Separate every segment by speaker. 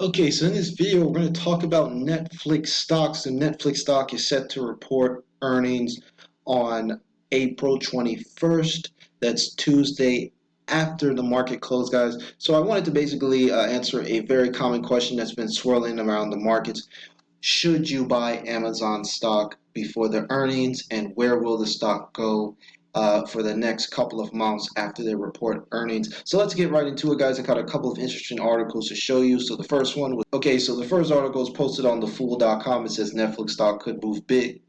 Speaker 1: Okay, so in this video, we're going to talk about Netflix stocks. And Netflix stock is set to report earnings on April 21st. That's Tuesday after the market close, guys. So I wanted to basically answer a very common question that's been swirling around the markets. Should you buy Amazon stock before the earnings, and where will the stock go for the next couple of months after they report earnings? So let's get right into it, guys. I got a couple of interesting articles to show you. So the first one was so the first article is posted on thefool.com. It says Netflix stock could move big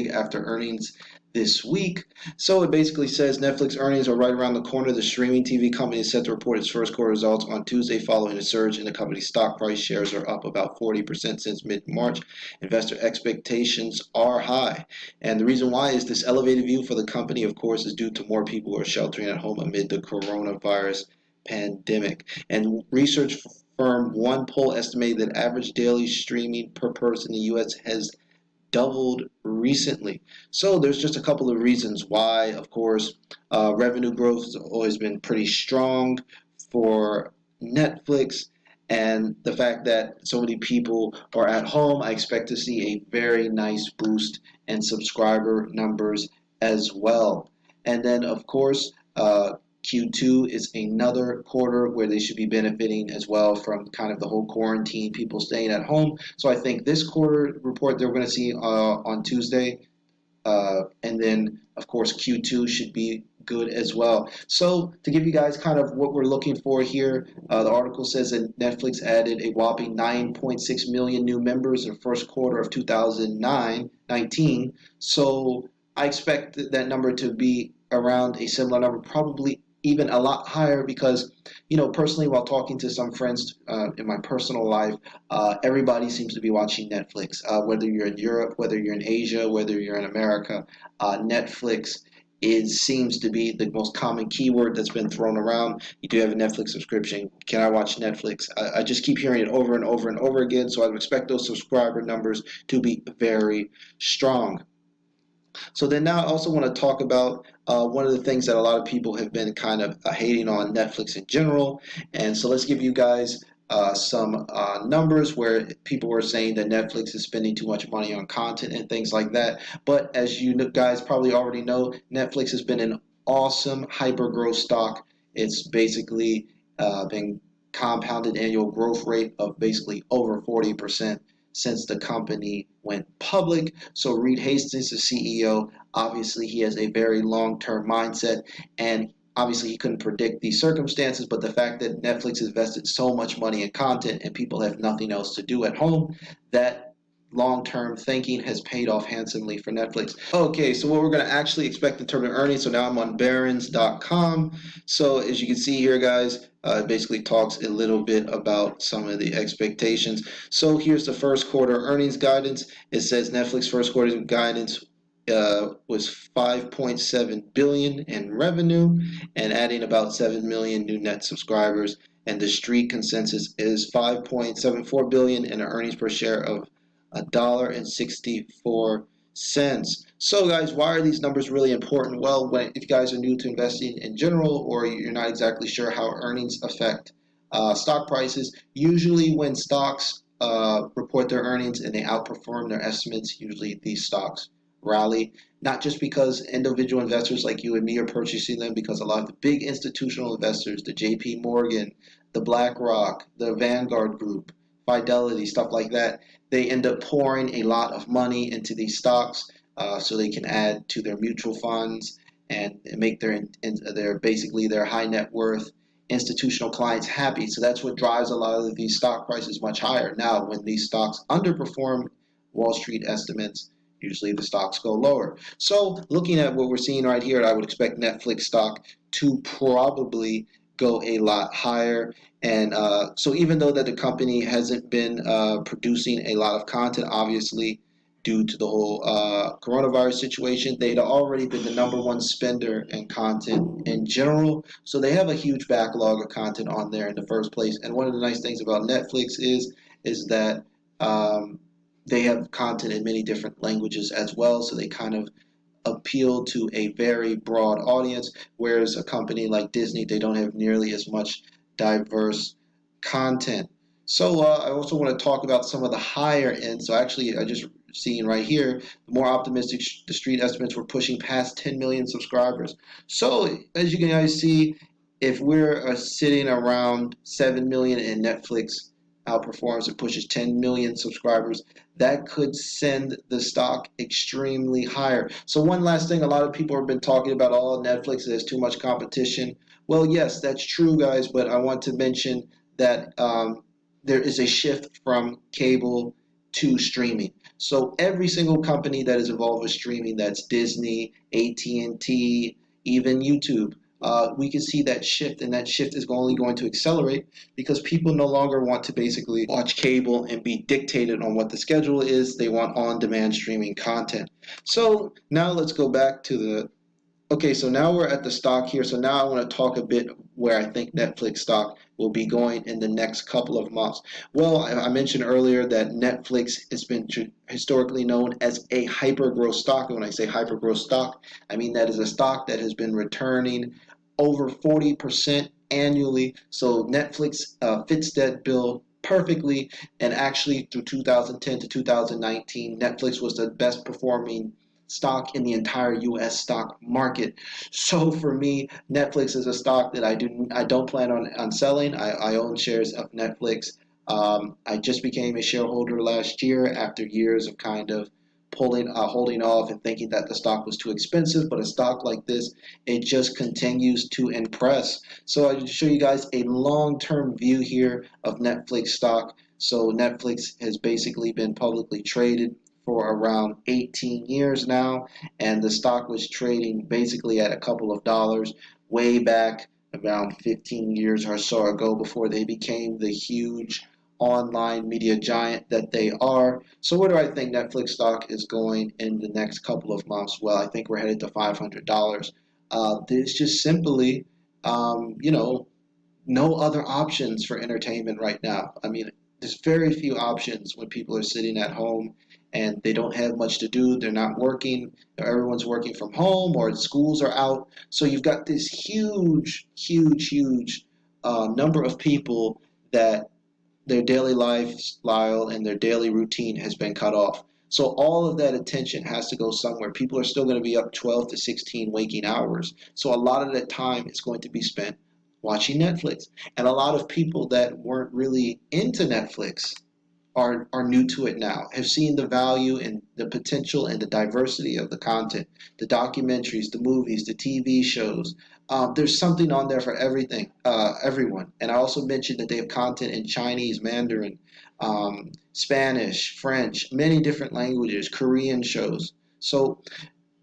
Speaker 1: after earnings this week. So it basically says Netflix earnings are right around the corner. The streaming TV company is set to report its first quarter results on Tuesday following a surge in the company's stock price. Shares are up about 40% since mid-March. Investor expectations are high. And the reason why is this elevated view for the company, of course, is due to more people who are sheltering at home amid the coronavirus pandemic. And research firm One Poll estimated that average daily streaming per person in the U.S. has doubled recently. So there's just a couple of reasons why. Of course, revenue growth has always been pretty strong for Netflix, and the fact that so many people are at home, I expect to see a very nice boost in subscriber numbers as well. And then, of course, Q2 is another quarter where they should be benefiting as well from kind of the whole quarantine, people staying at home. So I think this quarter report that we're going to see on Tuesday, and then of course Q2 should be good as well. So to give you guys kind of what we're looking for here, the article says that Netflix added a whopping 9.6 million new members in the first quarter of 2019. So I expect that number to be around a similar number, probably even a lot higher, because personally, while talking to some friends in my personal life, everybody seems to be watching Netflix. Whether you're in Europe, whether you're in Asia, whether you're in America, Netflix seems to be the most common keyword that's been thrown around. You do have a Netflix subscription. Can I watch Netflix? I just keep hearing it over and over and over again. So I would expect those subscriber numbers to be very strong. So then now I also want to talk about one of the things that a lot of people have been kind of hating on Netflix in general. And so let's give you guys some numbers where people were saying that Netflix is spending too much money on content and things like that. But as you guys probably already know, Netflix has been an awesome hypergrowth stock. It's basically been compounded annual growth rate of basically over 40% since the company went public. So Reed Hastings, the CEO, obviously he has a very long-term mindset, and obviously he couldn't predict these circumstances, but the fact that Netflix invested so much money in content and people have nothing else to do at home, that long-term thinking has paid off handsomely for Netflix. Okay, so what we're going to actually expect in terms of earnings. So now I'm on Barron's.com. So as you can see here, guys, it basically talks a little bit about some of the expectations. So here's the first quarter earnings guidance. It says Netflix first quarter guidance was 5.7 billion in revenue and adding about 7 million new net subscribers. And the street consensus is 5.74 billion and an earnings per share of $1.64. So guys, why are these numbers really important? Well, if you guys are new to investing in general, or you're not exactly sure how earnings affect stock prices, usually when stocks report their earnings and they outperform their estimates, usually these stocks rally. Not just because individual investors like you and me are purchasing them, because a lot of the big institutional investors, the JP Morgan, the BlackRock, the Vanguard Group, Fidelity, stuff like that, they end up pouring a lot of money into these stocks so they can add to their mutual funds and make their basically their high net worth institutional clients happy. So that's what drives a lot of these stock prices much higher. Now, when these stocks underperform Wall Street estimates, usually the stocks go lower. So looking at what we're seeing right here, I would expect Netflix stock to probably go a lot higher. And so even though that the company hasn't been producing a lot of content, obviously due to the whole coronavirus situation, they'd already been the #1 spender in content in general. So they have a huge backlog of content on there in the first place. And one of the nice things about Netflix is that they have content in many different languages as well. So they kind of appeal to a very broad audience, whereas a company like Disney, they don't have nearly as much diverse content. So I also want to talk about some of the higher end. So actually, I just seen right here, the more optimistic the street estimates were pushing past 10 million subscribers. So as you can guys see, if we're sitting around 7 million and Netflix outperforms and pushes 10 million subscribers, that could send the stock extremely higher. So one last thing, a lot of people have been talking about, oh, Netflix, there's too much competition. Well, yes, that's true, guys, but I want to mention that there is a shift from cable to streaming. So every single company that is involved with streaming, that's Disney, AT&T, even YouTube, we can see that shift, and that shift is only going to accelerate because people no longer want to basically watch cable and be dictated on what the schedule is. They want on-demand streaming content. So now let's go back to the Okay, so now we're at the stock here. So now I want to talk a bit where I think Netflix stock will be going in the next couple of months. Well, I mentioned earlier that Netflix has been historically known as a hypergrowth stock. And when I say hypergrowth stock, I mean that is a stock that has been returning over 40% annually. So Netflix fits that bill perfectly. And actually, through 2010 to 2019, Netflix was the best performing stock in the entire US stock market. So for me, Netflix is a stock that I don't plan on selling. I own shares of Netflix. I just became a shareholder last year after years of kind of holding off and thinking that the stock was too expensive. But a stock like this, it just continues to impress. So I just show you guys a long-term view here of Netflix stock. So Netflix has basically been publicly traded for around 18 years now, and the stock was trading basically at a couple of dollars way back around 15 years or so ago before they became the huge online media giant that they are. So where do I think Netflix stock is going in the next couple of months? Well, I think we're headed to $500. There's just simply, you know, no other options for entertainment right now. I mean, there's very few options when people are sitting at home and they don't have much to do. They're not working. Everyone's working from home or schools are out. So you've got this huge number of people that their daily lifestyle and their daily routine has been cut off. So all of that attention has to go somewhere. People are still going to be up 12 to 16 waking hours. So a lot of that time is going to be spent watching Netflix. And a lot of people that weren't really into Netflix are new to it now, have seen the value and the potential and the diversity of the content, the documentaries, the movies, the TV shows. There's something on there for everyone. And I also mentioned that they have content in Chinese, Mandarin, Spanish, French, many different languages, Korean shows. So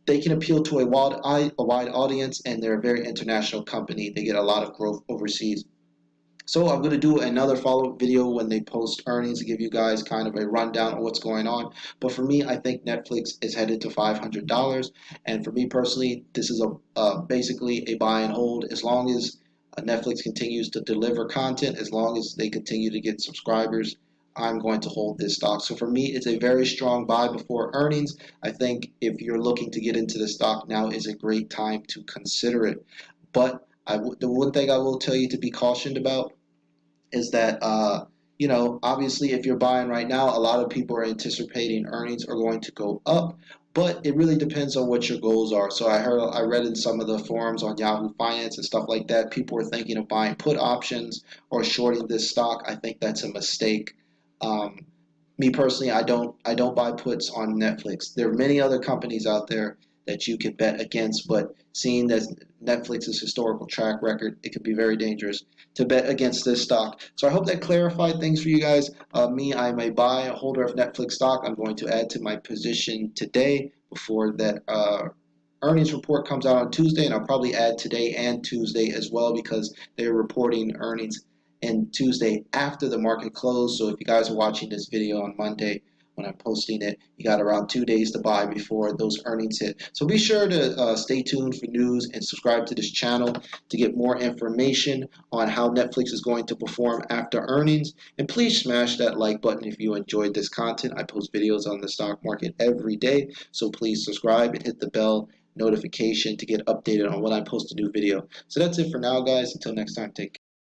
Speaker 1: they can appeal to a wide audience, and they're a very international company. They get a lot of growth overseas. So I'm going to do another follow-up video when they post earnings to give you guys kind of a rundown of what's going on. But for me, I think Netflix is headed to $500. And for me personally, this is basically a buy and hold. As long as Netflix continues to deliver content, as long as they continue to get subscribers, I'm going to hold this stock. So for me, it's a very strong buy before earnings. I think if you're looking to get into the stock, now is a great time to consider it. But the one thing I will tell you to be cautioned about is that obviously if you're buying right now, a lot of people are anticipating earnings are going to go up, but it really depends on what your goals are. So I read in some of the forums on Yahoo Finance and stuff like that, people are thinking of buying put options or shorting this stock. I think that's a mistake. Um, Me personally, I don't buy puts on Netflix. There are many other companies out there that you can bet against, but seeing that Netflix's historical track record, it could be very dangerous to bet against this stock. So I hope that clarified things for you guys. I'm a buy a holder of Netflix stock. I'm going to add to my position today before that earnings report comes out on Tuesday, and I'll probably add today and Tuesday as well because they're reporting earnings and Tuesday after the market closed. So if you guys are watching this video on Monday when I'm posting it, you got around 2 days to buy before those earnings hit. So be sure to stay tuned for news and subscribe to this channel to get more information on how Netflix is going to perform after earnings. And please smash that like button if you enjoyed this content. I post videos on the stock market every day, so please subscribe and hit the bell notification to get updated on when I post a new video. So that's it for now, guys. Until next time, take care.